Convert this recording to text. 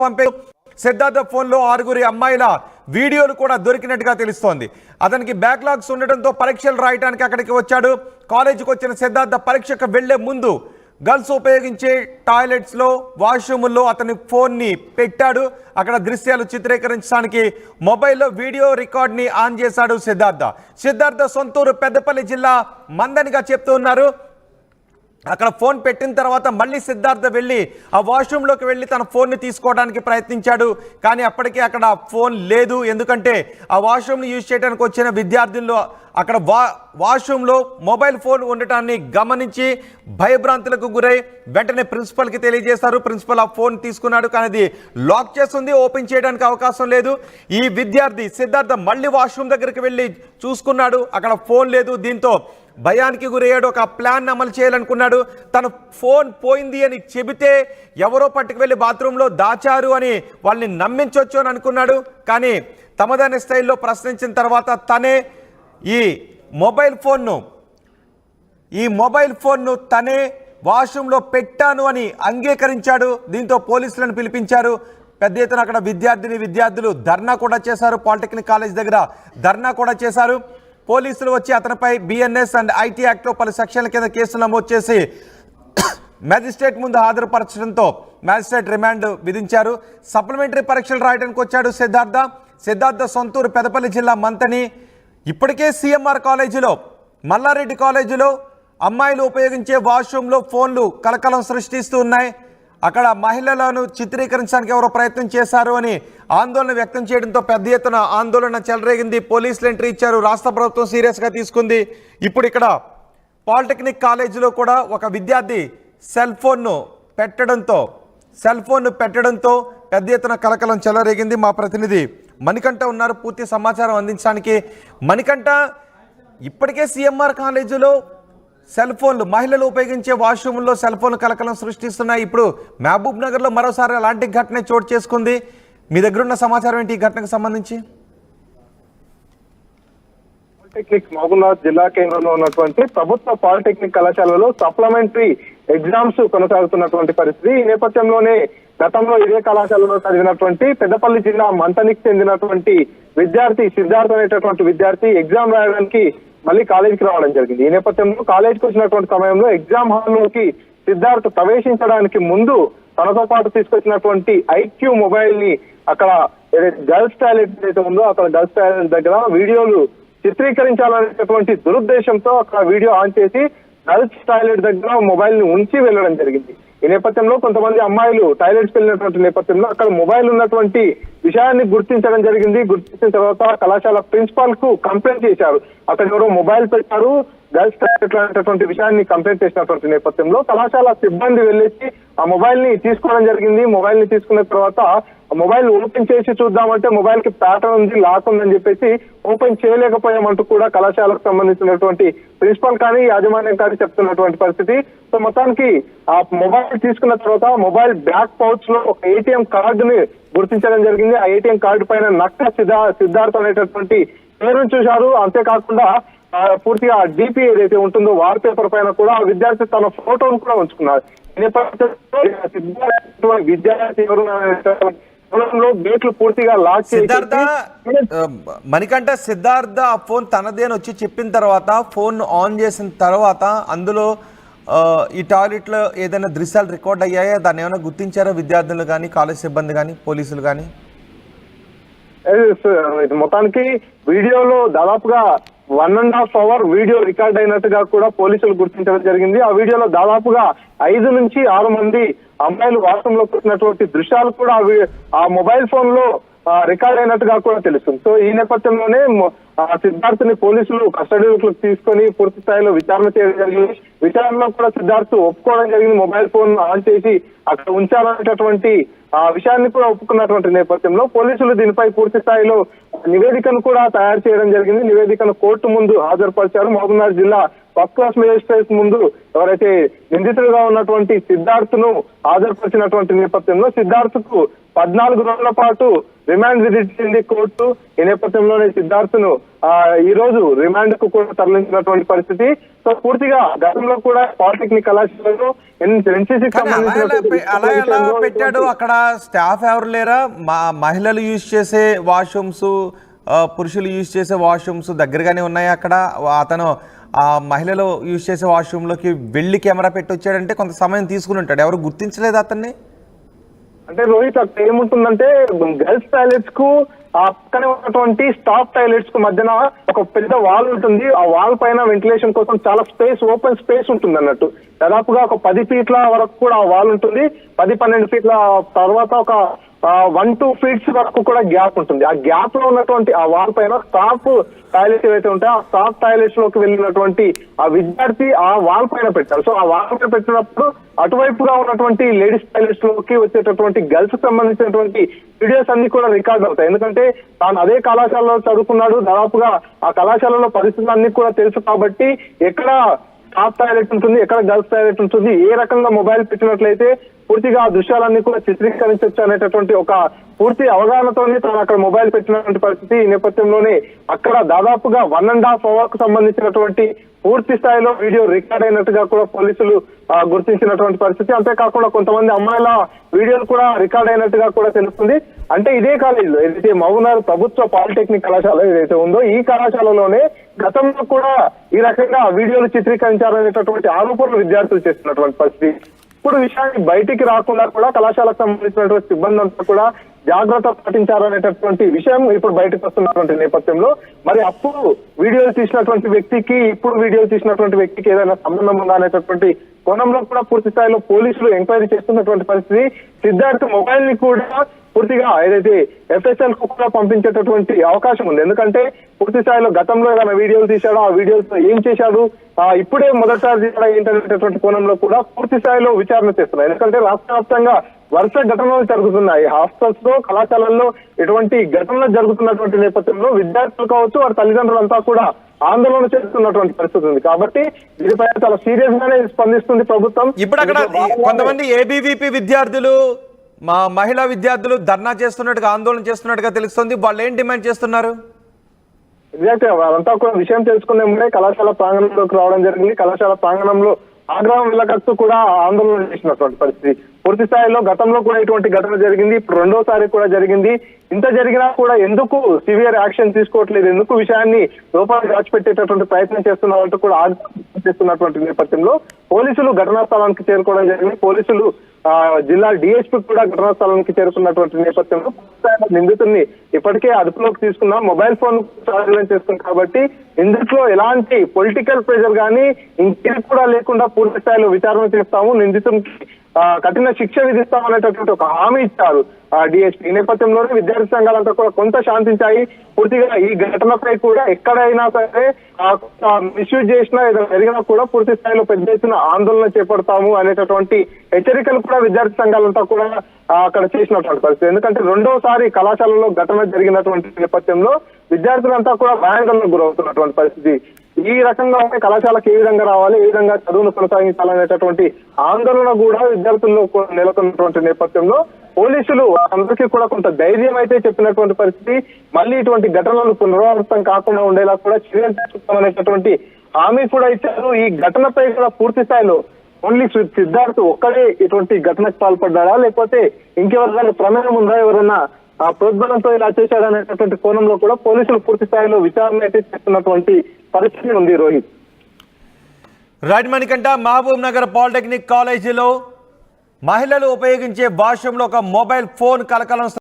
పంపే సిద్ధార్థ ఫోన్ లో 6 అమ్మాయిల వీడియోలు కూడా దొరికినట్టుగా తెలుస్తోంది. అతనికి బ్యాక్లాగ్స్ ఉండడంతో పరీక్షలు రాయడానికి అక్కడికి వచ్చాడు. కాలేజీకి వచ్చిన సిద్ధార్థ పరీక్షకు వెళ్లే ముందు గర్ల్స్ ఉపయోగించే టాయిలెట్స్ లో వాష్రూముల్లో అతని ఫోన్ ని పెట్టాడు. అక్కడ దృశ్యాలు చిత్రీకరించడానికి మొబైల్లో వీడియో రికార్డ్ ని ఆన్ చేశాడు సిద్ధార్థ సొంతూరు పెద్దపల్లి జిల్లా మందనిగా చెప్తూ ఉన్నారు. అక్కడ ఫోన్ పెట్టిన తర్వాత మళ్ళీ సిద్ధార్థ వెళ్ళి ఆ వాష్రూమ్లోకి వెళ్ళి తన ఫోన్ని తీసుకోవడానికి ప్రయత్నించాడు. కానీ అప్పటికే అక్కడ ఫోన్ లేదు. ఎందుకంటే ఆ వాష్రూమ్ని యూజ్ చేయడానికి వచ్చిన విద్యార్థుల్లో అక్కడ వాష్రూమ్లో మొబైల్ ఫోన్ ఉండటాన్ని గమనించి భయభ్రాంతులకు గురై వెంటనే ప్రిన్సిపల్కి తెలియజేశారు. ప్రిన్సిపల్ ఆ ఫోన్ తీసుకున్నాడు. కానీ అది లాక్ చేస్తుంది, ఓపెన్ చేయడానికి అవకాశం లేదు. ఈ విద్యార్థి సిద్ధార్థ మళ్ళీ వాష్రూమ్ దగ్గరికి వెళ్ళి చూసుకున్నాడు. అక్కడ ఫోన్ లేదు. దీంతో భయానికి గురయ్యాడు. ఒక ప్లాన్ అమలు చేయాలనుకున్నాడు. తన ఫోన్ పోయింది అని చెబితే ఎవరో పట్టుకు వెళ్ళి బాత్రూంలో దాచారు అని వాళ్ళని నమ్మించవచ్చు అని అనుకున్నాడు. కానీ తమదైన స్టైల్లో ప్రశ్నించిన తర్వాత తనే ఈ మొబైల్ ఫోన్ను తనే వాష్రూమ్లో పెట్టాను అని అంగీకరించాడు. దీంతో పోలీసులను పిలిపించారు. పెద్ద ఎత్తున అక్కడ విద్యార్థులు ధర్నా కూడా చేశారు. పాలిటెక్నిక్ కాలేజ్ దగ్గర ధర్నా కూడా చేశారు. పోలీసులు వచ్చి అతనిపై బిఎన్ఎస్ అండ్ ఐటీ యాక్ట్లో పలు సెక్షన్ల కింద కేసులు నమోదు చేసి మ్యాజిస్ట్రేట్ ముందు హాజరుపరచడంతో మ్యాజిస్ట్రేట్ రిమాండ్ విధించారు. సప్లిమెంటరీ పరీక్షలు రాయడానికి వచ్చాడు సిద్ధార్థ సొంతూరు పెద్దపల్లి జిల్లా మంతని. ఇప్పటికే సిఎంఆర్ కాలేజీలో మల్లారెడ్డి కాలేజీలో అమ్మాయిలు ఉపయోగించే వాష్రూమ్లో ఫోన్లు కలకలం సృష్టిస్తూ ఉన్నాయి. అక్కడ మహిళలను చిత్రీకరించడానికి ఎవరో ప్రయత్నం చేశారు అని ఆందోళన వ్యక్తం చేయడంతో పెద్ద ఎత్తున ఆందోళన చెలరేగింది. పోలీసులు ఎంట్రీ ఇచ్చారు. రాష్ట్ర ప్రభుత్వం సీరియస్గా తీసుకుంది. ఇప్పుడు ఇక్కడ పాలిటెక్నిక్ కాలేజీలో కూడా ఒక విద్యార్థి సెల్ ఫోన్ను పెట్టడంతో పెద్ద ఎత్తున కలకలం చెలరేగింది. మా ప్రతినిధి మణికంఠ ఉన్నారు పూర్తి సమాచారం అందించడానికి. మణికంఠ, ఇప్పటికే సిఎంఆర్ కాలేజీలో సెల్ ఫోన్లు మహిళలు ఉపయోగించే వాష్రూమ్లో సెల్ ఫోన్లు కలకలం సృష్టిస్తున్నాయి. ఇప్పుడు మహబూబ్ నగర్లో మరోసారి అలాంటి ఘటన చోటు చేసుకుంది. మీ దగ్గర ఉన్న సమాచారం ఏంటి ఈ ఘటనకు సంబంధించి? పాలిటెక్నిక్ మహబూబ్నగర్ జిల్లా కేంద్రంలో ఉన్నటువంటి ప్రభుత్వ పాలిటెక్నిక్ కళాశాలలో సప్లిమెంటరీ ఎగ్జామ్స్ కొనసాగుతున్నటువంటి పరిస్థితి. ఈ నేపథ్యంలోనే గతంలో ఇదే కళాశాలలో చదివినటువంటి పెద్దపల్లి జిల్లా మంతనికి చెందినటువంటి విద్యార్థి సిద్ధార్థ్ అనేటటువంటి విద్యార్థి ఎగ్జామ్ రాయడానికి మళ్ళీ కాలేజీకి రావడం జరిగింది. ఈ నేపథ్యంలో కాలేజీకి వచ్చినటువంటి సమయంలో ఎగ్జామ్ హాల్లోకి సిద్ధార్థ్ ప్రవేశించడానికి ముందు తనతో పాటు తీసుకొచ్చినటువంటి ఐక్యూ మొబైల్ ని అక్కడ గర్ల్స్ టాయిలెట్ ఏదైతే ఉందో అక్కడ గర్ల్స్ టాయిలెట్ దగ్గర వీడియోలు చిత్రీకరించాలనేటటువంటి దురుద్దేశంతో అక్కడ వీడియో ఆన్ చేసి గర్ల్స్ టాయిలెట్ దగ్గర మొబైల్ ని ఉంచి వెళ్ళడం జరిగింది. ఈ నేపథ్యంలో కొంతమంది అమ్మాయిలు టాయిలెట్స్కి వెళ్ళినటువంటి నేపథ్యంలో అక్కడ మొబైల్ ఉన్నటువంటి విషయాన్ని గుర్తించడం జరిగింది. గుర్తించిన తర్వాత కళాశాల ప్రిన్సిపాల్ కు కంప్లైంట్ చేశారు. అక్కడ ఎవరో మొబైల్ పెట్టారు, గర్ల్స్ టాయిలెట్ అనేటటువంటి విషయాన్ని కంప్లైంట్ చేసినటువంటి నేపథ్యంలో కళాశాల సిబ్బంది వెళ్ళేసి ఆ మొబైల్ ని తీసుకోవడం జరిగింది. మొబైల్ ని తీసుకున్న తర్వాత మొబైల్ ఓపెన్ చేసి చూద్దామంటే మొబైల్ కి ప్యాటర్న్ ఉంది, లాక్ ఉందని చెప్పేసి ఓపెన్ చేయలేకపోయామంటూ కూడా కళాశాలకు సంబంధించినటువంటి ప్రిన్సిపల్ కానీ యాజమాన్యం కానీ చెప్తున్నటువంటి పరిస్థితి. సో మొత్తానికి ఆ మొబైల్ తీసుకున్న తర్వాత మొబైల్ బ్యాక్ పౌచ్ లో ఒక ఏటీఎం కార్డుని గుర్తించడం జరిగింది. ఆ ఏటీఎం కార్డు పైన నక్క సిద్ధార్థ్ అనేటటువంటి పేరును చూశారు. అంతేకాకుండా పూర్తిగా డిపి ఏదైతే ఉంటుందో వాల్ పేపర్ పైన కూడా ఆ విద్యార్థి తన ఫోటోను కూడా ఉంచుకున్నారు. ఈ నేపథ్యంలో విద్యార్థి ఎవరు గేట్లు పూర్తిగా లాక్ మణికంఠ, సిద్ధార్థ ఆ ఫోన్ తనదే అని వచ్చి చెప్పిన తర్వాత ఫోన్ ఆన్ చేసిన తర్వాత అందులో ఈ టాయిలెట్లో ఏదైనా దృశ్యాలు రికార్డ్ అయ్యాయా? దాన్ని ఏమైనా గుర్తించారా విద్యార్థులు కానీ, కాలేజ్ సిబ్బంది కానీ, పోలీసులు కానీ? మొత్తానికి వీడియోలో దాదాపుగా 1.5 hour వీడియో రికార్డ్ అయినట్టుగా కూడా పోలీసులు గుర్తించడం జరిగింది. ఆ వీడియోలో దాదాపుగా 5 నుంచి 6 మంది అమ్మాయిలు వాష్రూంలోకి వచ్చినటువంటి దృశ్యాలు కూడా ఆ మొబైల్ ఫోన్ లో రికార్డ్ అయినట్టుగా కూడా తెలుస్తుంది. సో ఈ నేపథ్యంలోనే సిద్ధార్థ్ పోలీసులు కస్టడీలోకి తీసుకొని పూర్తి స్థాయిలో విచారణ చేయడం జరిగింది. విచారణలో కూడా సిద్ధార్థ్ ఒప్పుకోవడం జరిగింది. మొబైల్ ఫోన్ ఆన్ చేసి అక్కడ ఉంచాలనేటటువంటి ఆ విషయాన్ని కూడా ఒప్పుకున్నటువంటి నేపథ్యంలో పోలీసులు దీనిపై పూర్తి స్థాయిలో నివేదికను కూడా తయారు చేయడం జరిగింది. నివేదికను కోర్టు ముందు హాజరుపరిచారు. మహబూబ్నగర్ జిల్లా ఫస్ట్ క్లాస్ మేజిస్ట్రేట్ ముందు ఎవరైతే నిందితులుగా ఉన్నటువంటి సిద్ధార్థ్ ను హాజరుపరిచినటువంటి నేపథ్యంలో సిద్ధార్థ్ కు 14 రోజుల పాటు రిమాండ్ విధించింది కోర్టు. ఈ నేపథ్యంలోనే సిద్ధార్థ్ను ఈ రోజు రిమాండ్ కు కూడా తరలించినటువంటి పరిస్థితి. సో పూర్తిగా గతంలో కూడా పాలిటెక్నిక్ కళాశాలలో ఎన్సీసీకి అలా ఎలా పెట్టాడు? అక్కడ స్టాఫ్ ఎవరు లేరా? మహిళలు యూజ్ చేసే వాష్రూమ్స్, పురుషులు యూజ్ చేసే వాష్రూమ్స్ దగ్గరగానే ఉన్నాయి. అక్కడ అతను ఆ మహిళలు యూజ్ చేసే వాష్రూమ్లోకి వెళ్ళి కెమెరా పెట్టి వచ్చాడంటే కొంత సమయం తీసుకుని ఉంటాడు. ఎవరు గుర్తించలేదు అతన్ని? అంటే రోహిత్, అక్కడ ఏముంటుందంటే గర్ల్స్ టాయిలెట్స్ కు ఆ పక్కనే ఉన్నటువంటి స్టాఫ్ టాయిలెట్స్ కు మధ్యన ఒక పెద్ద వాల్ ఉంటుంది. ఆ వాల్ పైన వెంటిలేషన్ కోసం చాలా స్పేస్, ఓపెన్ స్పేస్ ఉంటుంది అన్నట్టు. దాదాపుగా ఒక 10 ఫీట్ల వరకు కూడా ఆ వాల్ ఉంటుంది. 10-12 ఫీట్ల తర్వాత ఒక 1-2 ఫీట్స్ వరకు కూడా గ్యాప్ ఉంటుంది. ఆ గ్యాప్ లో ఉన్నటువంటి ఆ వాల్ పైన స్టాఫ్ టాయిలెట్స్ ఏవైతే ఉంటాయో ఆ స్టాఫ్ టాయిలెట్స్ లోకి వెళ్ళినటువంటి ఆ విద్యార్థి ఆ వాల్ పైన పెట్టారు. సో ఆ వాల్ పైన పెట్టినప్పుడు అటువైపుగా ఉన్నటువంటి లేడీస్ టాయిలెట్స్ లోకి వచ్చేటటువంటి గర్ల్స్ కి సంబంధించినటువంటి వీడియోస్ అన్ని కూడా రికార్డ్ అవుతాయి. ఎందుకంటే తాను అదే కళాశాలలో చదువుకున్నాడు. దాదాపుగా ఆ కళాశాలలో పరిస్థితులు అన్ని కూడా తెలుసు కాబట్టి ఎక్కడ స్టాఫ్ టాయిలెట్ ఉంటుంది, ఎక్కడ గర్ల్స్ టాయిలెట్ ఉంటుంది, ఏ రకంగా మొబైల్ పెట్టినట్లయితే పూర్తిగా ఆ దృశ్యాలన్నీ కూడా చిత్రీకరించవచ్చు అనేటటువంటి ఒక పూర్తి అవగాహనతోనే తాను అక్కడ మొబైల్ పెట్టినటువంటి పరిస్థితి. ఈ నేపథ్యంలోనే అక్కడ దాదాపుగా 1.5 hours కు సంబంధించినటువంటి పూర్తి స్థాయిలో వీడియో రికార్డ్ అయినట్టుగా కూడా పోలీసులు గుర్తించినటువంటి పరిస్థితి. అంతేకాకుండా కొంతమంది అమ్మాయిల వీడియోలు కూడా రికార్డ్ అయినట్టుగా కూడా తెలుస్తుంది. అంటే ఇదే కాలేజీలో ఏదైతే మహబూబ్నగర్ ప్రభుత్వ పాలిటెక్నిక్ కళాశాల ఏదైతే ఉందో ఈ కళాశాలలోనే గతంలో కూడా ఈ రకంగా వీడియోలు చిత్రీకరించారనేటటువంటి ఆరోపణలు విద్యార్థులు చేస్తున్నటువంటి పరిస్థితి. ఇప్పుడు విషయాన్ని బయటికి రాకుండా కూడా కళాశాలకు సంబంధించినటువంటి సిబ్బంది అంతా కూడా జాగ్రత్త పాటించారనేటటువంటి విషయం ఇప్పుడు బయటకు వస్తున్నటువంటి నేపథ్యంలో మరి అప్పుడు వీడియోలు తీసినటువంటి వ్యక్తికి ఇప్పుడు వీడియోలు తీసినటువంటి వ్యక్తికి ఏదైనా సంబంధం ఉందా అనేటటువంటి కోణంలో కూడా పూర్తి స్థాయిలో పోలీసులు ఎంక్వైరీ చేస్తున్నటువంటి పరిస్థితి. సిద్ధార్థ్ మొబైల్ ని కూడా పూర్తిగా ఏదైతే FSL కు కూడా పంపించేటటువంటి అవకాశం ఉంది. ఎందుకంటే పూర్తి స్థాయిలో గతంలో ఏదైనా వీడియోలు తీశాడో ఆ వీడియోస్ ఏం చేశాడు, ఇప్పుడే మొదటిసారి తీసాడా ఏంటనేటటువంటి కోణంలో కూడా పూర్తి స్థాయిలో విచారణ చేస్తున్నారు. ఎందుకంటే రాష్ట్ర వ్యాప్తంగా వరుస ఘటనలు జరుగుతున్నాయి. హాస్టల్స్ లో, కళాశాలల్లో ఇటువంటి ఘటనలు జరుగుతున్నటువంటి నేపథ్యంలో విద్యార్థులు కావచ్చు, వారి తల్లిదండ్రులంతా కూడా ఆందోళన చేస్తున్నటువంటి పరిస్థితి ఉంది. కాబట్టి దీనిపై చాలా సీరియస్ గానే స్పందిస్తుంది ప్రభుత్వం. ఇప్పుడు అక్కడ కొంతమంది ABVP విద్యార్థులు, మహిళా విద్యార్థులు ధర్నా చేస్తున్నట్టుగా, ఆందోళన చేస్తున్నట్టుగా తెలుస్తుంది. వాళ్ళు ఏం డిమాండ్ చేస్తున్నారు? ఎగ్జాక్ట్ గా వాళ్ళంతా కూడా విషయం తెలుసుకునే ముందే కళాశాల ప్రాంగణంలోకి రావడం జరిగింది. కళాశాల ప్రాంగణంలో ఆగ్రహం వెళ్ళకత్తు కూడా ఆందోళన చేసినటువంటి పరిస్థితి. పూర్తి స్థాయిలో గతంలో కూడా ఇటువంటి ఘటన జరిగింది, ఇప్పుడు రెండోసారి కూడా జరిగింది. ఇంత జరిగినా కూడా ఎందుకు సివియర్ యాక్షన్ తీసుకోవట్లేదు, ఎందుకు విషయాన్ని లోపాలు దాచిపెట్టేటటువంటి ప్రయత్నం చేస్తున్నారంటూ కూడా ఆగ్రహం చేస్తున్నటువంటి నేపథ్యంలో పోలీసులు ఘటనా స్థలానికి చేరుకోవడం జరిగింది. పోలీసులు జిల్లా DSP కూడా ఘటనా స్థలానికి చేరుకున్నటువంటి నేపథ్యంలో నిందితుడిని ఇప్పటికే అదుపులోకి తీసుకున్నాం, మొబైల్ ఫోన్ స్వాధీనం చేసుకున్నాం. కాబట్టి ఇందులో ఎలాంటి పొలిటికల్ ప్రెషర్ కానీ ఇంకేది కూడా లేకుండా పూర్తి స్థాయిలో విచారణ చేస్తాము, నిందితుడికి కఠిన శిక్ష విధిస్తామనేటటువంటి ఒక హామీ ఇచ్చారు DSP. ఈ నేపథ్యంలోనే విద్యార్థి సంఘాలంతా కూడా కొంత శాంతించాయి. పూర్తిగా ఈ ఘటనపై కూడా ఎక్కడైనా సరే మిస్యూజ్ చేసినా ఏదైనా జరిగినా కూడా పూర్తి స్థాయిలో పెద్ద ఎత్తున ఆందోళన చేపడతాము అనేటటువంటి హెచ్చరికలు కూడా విద్యార్థి సంఘాలంతా కూడా అక్కడ చేసినటువంటి పరిస్థితి. ఎందుకంటే రెండోసారి కళాశాలలో ఘటన జరిగినటువంటి నేపథ్యంలో విద్యార్థులంతా కూడా భయాందోళనకు గురవుతున్నటువంటి పరిస్థితి. ఈ రకంగా కళాశాలకు ఏ విధంగా రావాలి, ఏ విధంగా చదువును కొనసాగించాలనేటటువంటి ఆందోళన కూడా విద్యార్థుల్లో నెలకొన్నటువంటి నేపథ్యంలో పోలీసులు అందరికీ కూడా కొంత ధైర్యం అయితే చెప్పినటువంటి పరిస్థితి. మళ్ళీ ఇటువంటి ఘటనలు పునరావృతం కాకుండా ఉండేలా కూడా చర్యలు తీసుకుంటామనేటటువంటి హామీ కూడా ఇచ్చారు. ఈ ఘటనపై కూడా పూర్తి స్థాయిలో ఓన్లీ సిద్ధార్థ్ ఒక్కడే ఇటువంటి ఘటనకు పాల్పడ్డా, లేకపోతే ఇంకెవరైనా ప్రమేయం ఉందా, ఎవరైనా ప్రోద్బలంతో ఇలా చేశాడనేటటువంటి కోణంలో కూడా పోలీసులు పూర్తి స్థాయిలో విచారణ అయితే చేస్తున్నటువంటి పరిస్థితి ఉంది. రోహిత్, రైట్ మణికంఠ, మహబూబ్ నగర్ పాలిటెక్నిక్ కాలేజీలో మహిళలు ఉపయోగించే వాష్రూమ్లో ఒక మొబైల్ ఫోన్ కలకలం